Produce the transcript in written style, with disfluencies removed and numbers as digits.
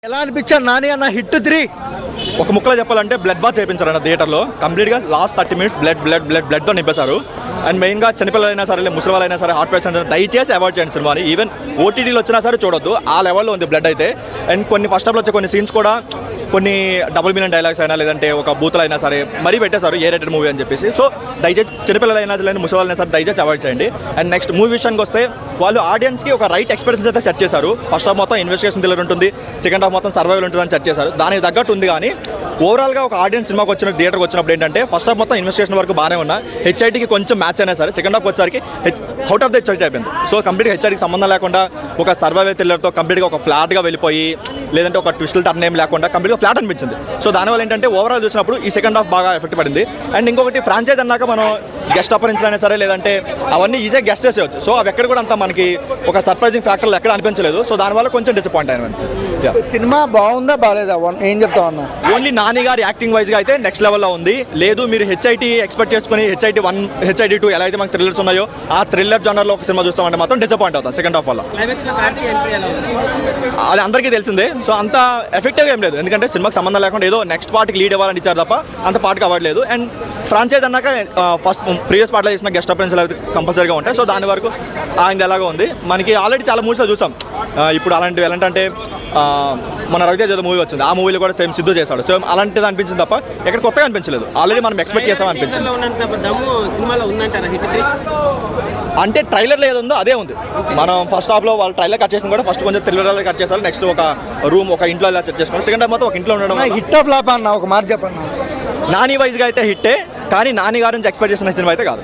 ఎలా అనిపించాను నాని అన్న హిట్ 3 ఒక ముక్కలో చెప్పాలంటే బ్లడ్ బాత్ చేయించారు థియేటర్లో కంప్లీట్గా లాస్ట్ 30 minutes బ్లడ్తో నింపేశారు. అండ్ మెయిన్గా చిన్నపిల్లలైనా సరే ముసలి వాళ్ళైనా సరే హార్ట్ పేషెంట్స్ దయచేసి అవాయిడ్ చేయండి సినిమాని. ఈవెన్ ఓటీటీలో వచ్చినా సరే చూడొద్దు, ఆ లెవెల్లో ఉంది బ్లడ్ అయితే. అండ్ కొన్ని ఫస్ట్ హాఫ్లో వచ్చే కొన్ని సీన్స్ కూడా కొన్ని డబుల్ మీనింగ్ డైలాగ్స్ అయినా లేదంటే ఒక బూతులు అయినా సరే మరీ పెట్టేశారు ఏ రేటెడ్ మూవీ అని చెప్పేసి. సో దయచేసి చిన్నపిల్లలైనా సరే ముసలి వాళ్ళైనా సరే దయచేసి అవాయిడ్ చేయండి. అండ్ నెక్స్ట్ మూవీ విషయానికి వస్తే వాళ్ళు ఆడియన్స్కి ఒక రైట్ ఎక్స్పీరియన్స్ అయితే సెట్ చేశారు. ఫస్ట్ హాఫ్ మొత్తం ఇన్వెస్టిగేషన్ థ్రిల్లర్ ఉంటుంది, సెకండ్ హాఫ్ మొత్తం సర్వైవల్ ఉంటుందని సెట్ చేశారు. దానికి తగ్గట్టు ఉంది. కానీ ఓవరాల్గా ఒక ఆడియన్స్ సినిమాకి వచ్చిన థియేటర్కి వచ్చినప్పుడు ఏంటంటే ఫస్ట్ హాఫ్ మొత్తం ఇన్వెస్టిగేషన్ వరకు బాగానే ఉన్నా హెచ్ఐటీకి కొంచెం మ్యాచ్ అయినా సరే సెకండ్ హాఫ్ వచ్చేసరికి అవుట్ ఆఫ్ ద హెచ్ఐటీ అయిపోయింది. సో కంప్లీట్గా హెచ్ఐటీకి సంబంధం లేకుండా ఒక సర్వైవల్ థ్రిల్లర్తో కంప్లీట్గా ఒక ఫ్లాట్గా వెళ్ళిపోయి లేదంటే ఒక ట్విస్టులు టర్న్ ఏం లేకుండా కంప్లీట్గా ఫ్లాట్ అనిపించింది. సో దానివల్ల ఏంటంటే ఓవరాల్ చూసినప్పుడు ఈ సెకండ్ హాఫ్ బాగా ఎఫెక్ట్ పడింది. అండ్ ఇంకొకటి ఫ్రాంచైజ్ అన్నాక మనం గెస్ట్ అపరెన్స్ అయినా సరే లేదంటే అవన్నీ ఈజీగా గెస్ట్ చేసేవచ్చు. సో అవి ఎక్కడ కూడా అంత మనకి ఒక సర్ప్రైజింగ్ ఫ్యాక్టర్లు ఎక్కడ అనిపించలేదు. సో దానివల్ల కొంచెం డిసప్పాయింట్ అయినా. సినిమా బాగుందా బాగాలేదా ఏం చెప్తావు అన్న? ఓన్లీ నాని గారి యాక్టింగ్ వైజ్గా అయితే నెక్స్ట్ లెవెల్లో ఉంది. లేదు మీరు హెచ్ఐటీ ఎక్స్పెక్ట్ చేసుకుని హెచ్ఐటీ 1 హెచ్ఐటీ 2 ఎలా అయితే మనకు థ్రిల్లర్స్ ఉన్నాయో ఆ థ్రిల్లర్ జనర్లో ఒక సినిమా చూస్తామంటే మాత్రం డిసప్పాయింట్ అవుతాం సెకండ్ హాఫ్ వల్ల. అది అందరికీ తెలిసిందే. సో అంత ఎఫెక్టివ్గా ఏం లేదు, ఎందుకంటే సినిమాకి సంబంధం లేకుండా ఏదో నెక్స్ట్ పార్ట్కి లీడ్ ఇవ్వాలని ఇచ్చారు తప్ప అంత పార్ట్కి అవ్వట్లేదు. అండ్ ఫ్రాంచైజ్ అన్నాక ఫస్ట్ ప్రీవియస్ పార్ట్లో చేసిన గెస్ట్ అపరెన్స్లు అయితే కంపల్సరీగా ఉంటాయి. సో దాని వరకు ఆయన ఎలాగో ఉంది. మనకి ఆల్రెడీ చాలా మూవీస్లో చూసాం. ఇప్పుడు అలాంటివి ఎలాంటి మన రవితేజ మూవీ వచ్చింది, ఆ మూవీలో కూడా సేమ్ సిద్ధు చేశాడు. సో అలాంటిది అనిపించింది తప్ప ఎక్కడ కొత్తగా అనిపించలేదు. ఆల్రెడీ మనం ఎక్స్పెక్ట్ చేసాం అనిపించింది. అంటే ట్రైలర్లో ఏదో ఉందో అదే ఉంది. మనం ఫస్ట్ హాఫ్లో వాళ్ళు ట్రైలర్ కట్ చేసింది కూడా ఫస్ట్ కొంచెం థ్రిల్లర్ కట్ చేస్తారు. నెక్స్ట్ ఒక రూమ్ ఒక ఇంట్లో ఇలా సెట్ చేసుకుని సెకండ్ హాఫ్ మొత్తం ఒక ఇంట్లో ఉండడం. హిట్ ఆఫ్ ఫ్లాప్ అన్న ఒక మాట చెప్పండి. నాని వైజ్గా అయితే హిట్టే, కానీ నాని గారి నుంచి ఎక్స్పెక్ట్ చేసిన సినిమా అయితే కాదు.